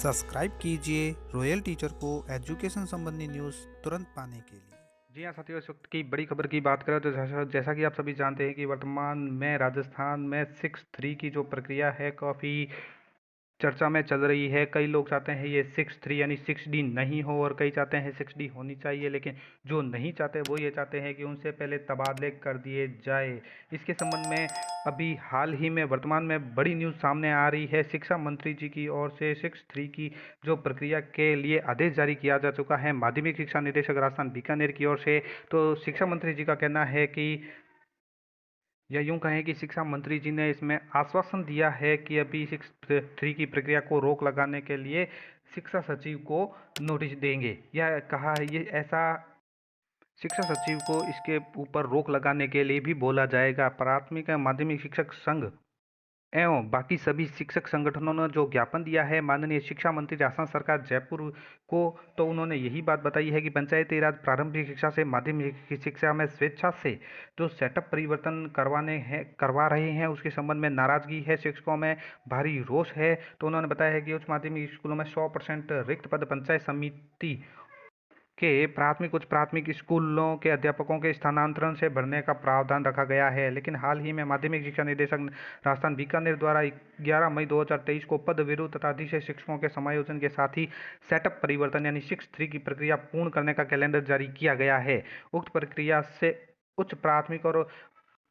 Subscribe कीजिए royal teacher को education संबंधी न्यूज़ तुरंत पाने के लिए। जी हाँ साथियों, इस वक्त की बड़ी खबर की बात करें तो जैसा कि आप सभी जानते हैं कि वर्तमान में राजस्थान में 6-3 की जो प्रक्रिया है काफ़ी चर्चा में चल रही है। कई लोग चाहते हैं ये 6-3 यानी 6D नहीं हो और कई चाहते हैं 6D होनी चाहिए, लेकिन जो नहीं चाहते वो ये चाहते हैं कि उनसे पहले तबादले कर दिए जाए। इसके संबंध में अभी हाल ही में वर्तमान में बड़ी न्यूज़ सामने आ रही है। शिक्षा मंत्री जी की ओर से 6-3 की जो प्रक्रिया के लिए आदेश जारी किया जा चुका है माध्यमिक शिक्षा निदेशक राजस्थान बीकानेर की ओर से। तो शिक्षा मंत्री जी का कहना है कि या यूं कहें कि शिक्षा मंत्री जी ने इसमें आश्वासन दिया है कि अभी 6-3 की प्रक्रिया को रोक लगाने के लिए शिक्षा सचिव को नोटिस देंगे। यह कहा है, ये ऐसा शिक्षा सचिव को इसके ऊपर रोक लगाने के लिए भी बोला जाएगा। प्राथमिक एवं माध्यमिक शिक्षक संघ एवं बाकी सभी शिक्षक संगठनों ने जो ज्ञापन दिया है माननीय शिक्षा मंत्री राजस्थान सरकार जयपुर को, तो उन्होंने यही बात बताई है कि पंचायती राज प्रारंभिक शिक्षा से माध्यमिक शिक्षा में स्वेच्छा से जो सेटअप परिवर्तन करवा रहे हैं उसके संबंध में नाराजगी है, शिक्षकों में भारी रोष है। तो उन्होंने बताया है कि उच्च माध्यमिक स्कूलों में 100% रिक्त पद पंचायत समिति के प्राथमिक उच्च प्राथमिक स्कूलों के अध्यापकों के स्थानांतरण से भरने का प्रावधान रखा गया है। लेकिन हाल ही में माध्यमिक शिक्षा निदेशक राजस्थान बीकानेर द्वारा 11 मई 2023 को पद विरुद्ध तथा अधिशेष शिक्षकों के समायोजन के साथ ही सेटअप परिवर्तन यानी 6-3 की प्रक्रिया पूर्ण करने का कैलेंडर जारी किया गया है। उक्त प्रक्रिया से उच्च प्राथमिक और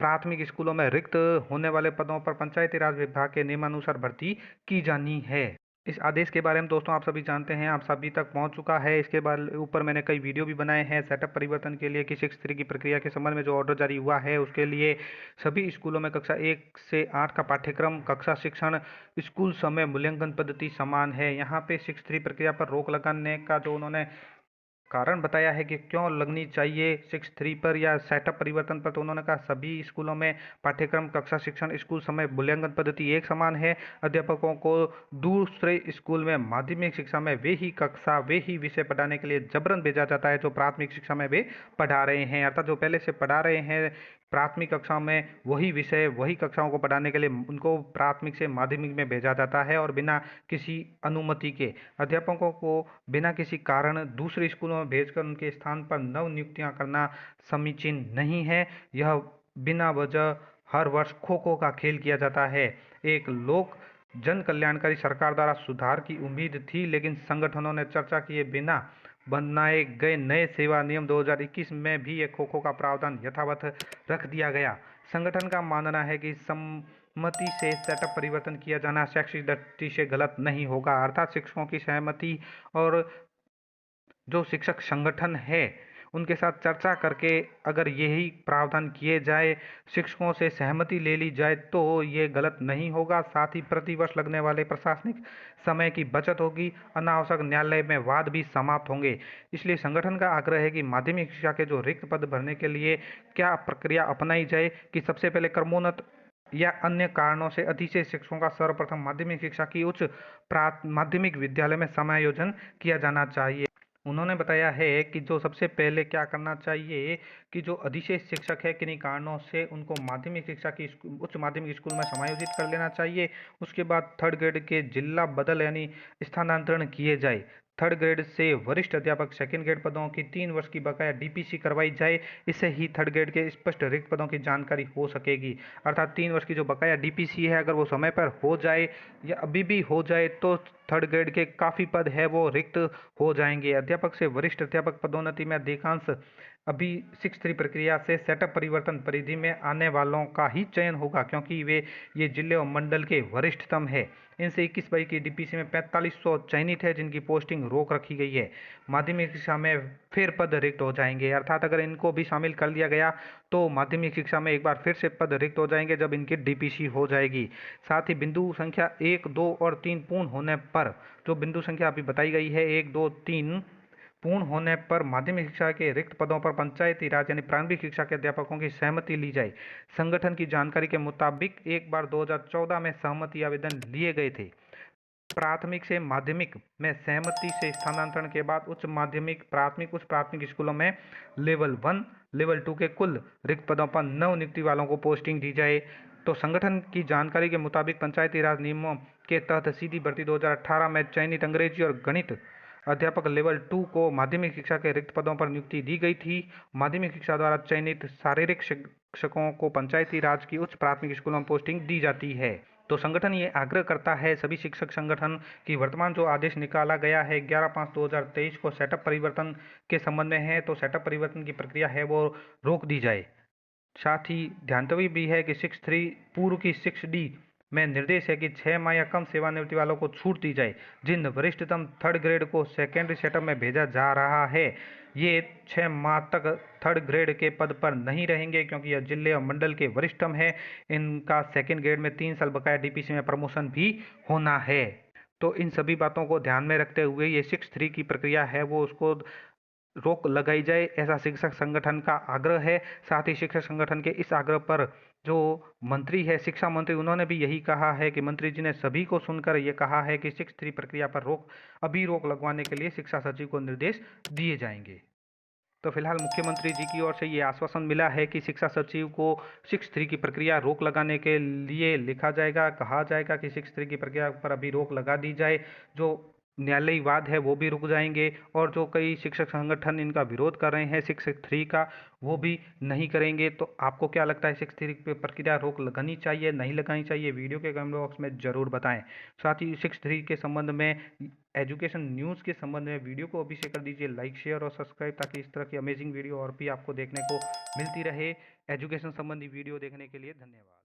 प्राथमिक स्कूलों में रिक्त होने वाले पदों पर पंचायती राज विभाग के नियमानुसार भर्ती की जानी है। इस आदेश के बारे में दोस्तों आप सभी जानते हैं, आप सभी तक पहुंच चुका है। इसके बारे ऊपर मैंने कई वीडियो भी बनाए हैं सेटअप परिवर्तन के लिए कि 6-3 की प्रक्रिया के संबंध में जो ऑर्डर जारी हुआ है उसके लिए सभी स्कूलों में कक्षा 1 से 8 का पाठ्यक्रम, कक्षा शिक्षण, स्कूल समय मूल्यांकन पद्धति समान है। यहाँ पे 6-3 प्रक्रिया पर रोक लगाने का जो उन्होंने कारण बताया है कि क्यों लगनी चाहिए 6-3 पर या सेटअप परिवर्तन पर, तो उन्होंने कहा सभी स्कूलों में पाठ्यक्रम, कक्षा शिक्षण, स्कूल समय मूल्यांकन पद्धति एक समान है। अध्यापकों को दूसरे स्कूल में माध्यमिक शिक्षा में वे ही कक्षा वे ही विषय पढ़ाने के लिए जबरन भेजा जाता है जो प्राथमिक शिक्षा में वे पढ़ा रहे हैं, अर्थात जो पहले से पढ़ा रहे हैं प्राथमिक कक्षाओं में वही विषय वही कक्षाओं को पढ़ाने के लिए उनको प्राथमिक से माध्यमिक में भेजा जाता है और बिना किसी अनुमति के अध्यापकों को बिना किसी कारण दूसरे स्कूलों में भेजकर उनके स्थान पर नव नियुक्तियां करना समीचीन नहीं है। यह बिना वजह हर वर्ष खो खो का खेल किया जाता है। एक लोक जन कल्याणकारी सरकार द्वारा सुधार की उम्मीद थी, लेकिन संगठनों ने चर्चा किए बिना बनाए गए नए सेवा नियम 2021 में भी एक खो खो का प्रावधान यथावत रख दिया गया। संगठन का मानना है कि सहमति से सेटअप परिवर्तन किया जाना शैक्षिक दृष्टि से गलत नहीं होगा, अर्थात शिक्षकों की सहमति और जो शिक्षक संगठन है उनके साथ चर्चा करके अगर यही प्रावधान किए जाए, शिक्षकों से सहमति ले ली जाए तो ये गलत नहीं होगा। साथ ही प्रतिवर्ष लगने वाले प्रशासनिक समय की बचत होगी, अनावश्यक न्यायालय में वाद भी समाप्त होंगे। इसलिए संगठन का आग्रह है कि माध्यमिक शिक्षा के जो रिक्त पद भरने के लिए क्या प्रक्रिया अपनाई जाए कि सबसे पहले क्रमोन्नत या अन्य कारणों से अधिशेष शिक्षकों का सर्वप्रथम माध्यमिक शिक्षा की उच्च माध्यमिक विद्यालय में समायोजन किया जाना चाहिए। उन्होंने बताया है कि जो सबसे पहले क्या करना चाहिए कि जो अधिशेष शिक्षक है किन्हीं कारणों से उनको माध्यमिक शिक्षा की उच्च माध्यमिक स्कूल में समायोजित कर लेना चाहिए। उसके बाद थर्ड ग्रेड के जिला बदल यानी स्थानांतरण किए जाए। थर्ड ग्रेड से वरिष्ठ अध्यापक सेकंड ग्रेड पदों की 3 वर्ष की बकाया डीपीसी करवाई जाए। इससे ही थर्ड ग्रेड के स्पष्ट रिक्त पदों की जानकारी हो सकेगी, अर्थात 3 वर्ष की जो बकाया डीपीसी है अगर वो समय पर हो जाए या अभी भी हो जाए तो थर्ड ग्रेड के काफ़ी पद है वो रिक्त हो जाएंगे। अध्यापक से वरिष्ठ अध्यापक पदोन्नति में अधिकांश अभी 6-3 प्रक्रिया से सेटअप परिवर्तन परिधि में आने वालों का ही चयन होगा, क्योंकि वे ये जिले और मंडल के वरिष्ठतम है। इनसे 21 मई की डीपीसी में 4500 चयनित है जिनकी पोस्टिंग रोक रखी गई है। माध्यमिक शिक्षा में फिर पद रिक्त हो जाएंगे, अर्थात अगर इनको भी शामिल कर लिया गया तो माध्यमिक शिक्षा में एक बार फिर से पद रिक्त हो जाएंगे जब इनकी डीपीसी हो जाएगी। साथ ही बिंदु संख्या 1, 2 और 3 पूर्ण होने पर, जो बिंदु संख्या अभी बताई गई है 1, 2, 3 पूर्ण होने पर माध्यमिक शिक्षा के रिक्त पदों पर पंचायती राज यानी प्रारंभिक शिक्षा के अध्यापकों की सहमति ली जाए। संगठन की जानकारी के मुताबिक एक बार 2014 में सहमति आवेदन लिए गए थे। प्राथमिक से माध्यमिक में सहमति से स्थानांतरण के बाद उच्च माध्यमिक प्राथमिक उच्च प्राथमिक स्कूलों में लेवल 1 लेवल 2 के कुल रिक्त पदों पर नव नियुक्ति वालों को पोस्टिंग दी जाए। तो संगठन की जानकारी के मुताबिक पंचायती राज नियमों के तहत सीधी भर्ती 2018 में चयनित अंग्रेजी और गणित अध्यापक लेवल 2 को माध्यमिक शिक्षा के रिक्त पदों पर नियुक्ति दी गई थी। माध्यमिक शिक्षा द्वारा चयनित शारीरिक शिक्षकों को पंचायती राज की उच्च प्राथमिक स्कूलों में पोस्टिंग दी जाती है। तो संगठन ये आग्रह करता है सभी शिक्षक संगठन की वर्तमान जो आदेश निकाला गया है 11/5/2023 को सेटअप परिवर्तन के संबंध में है, तो सेटअप परिवर्तन की प्रक्रिया है वो रोक दी जाए। साथ ही ध्यातव्य भी है कि 6(3) पूर्व की 6D में निर्देश है कि 6 माह या कम सेवानिवृत्ति वालों को छूट दी जाए। जिन वरिष्ठतम 3rd ग्रेड को सेकेंडरी सेटअप में भेजा जा रहा है, ये 6 माह तक 3rd ग्रेड के पद पर नहीं रहेंगे, क्योंकि यह जिले और मंडल के वरिष्ठतम है। इनका 2nd ग्रेड में 3 साल बकाया DPC में प्रमोशन भी होना है। तो इन सभी बातों को ध्यान में रखते हुए ये 6(3) की प्रक्रिया है वो उसको रोक लगाई जाए, ऐसा शिक्षक संगठन का आग्रह है। साथ ही शिक्षक संगठन के इस आग्रह पर जो मंत्री है, शिक्षा मंत्री, उन्होंने भी यही कहा है कि मंत्री जी ने सभी को सुनकर ये कहा है कि 6(3) प्रक्रिया पर रोक लगवाने के लिए शिक्षा सचिव को निर्देश दिए जाएंगे। तो फिलहाल मुख्यमंत्री जी की ओर से ये आश्वासन मिला है कि शिक्षा सचिव को 6(3) की प्रक्रिया रोक लगाने के लिए लिखा जाएगा, कहा जाएगा कि 6(3) की प्रक्रिया पर अभी रोक लगा दी जाए। जो न्यायालयी वाद है वो भी रुक जाएंगे, और जो कई शिक्षक संगठन इनका विरोध कर रहे हैं 6(3) का, वो भी नहीं करेंगे। तो आपको क्या लगता है 6(3) पे प्रक्रिया रोक लगानी चाहिए, नहीं लगानी चाहिए? वीडियो के कमेंट बॉक्स में ज़रूर बताएं। साथ ही 6(3) के संबंध में, एजुकेशन न्यूज़ के संबंध में वीडियो को अभी से कर दीजिए लाइक, शेयर और सब्सक्राइब, ताकि इस तरह की अमेजिंग वीडियो और भी आपको देखने को मिलती रहे। एजुकेशन संबंधी वीडियो देखने के लिए धन्यवाद।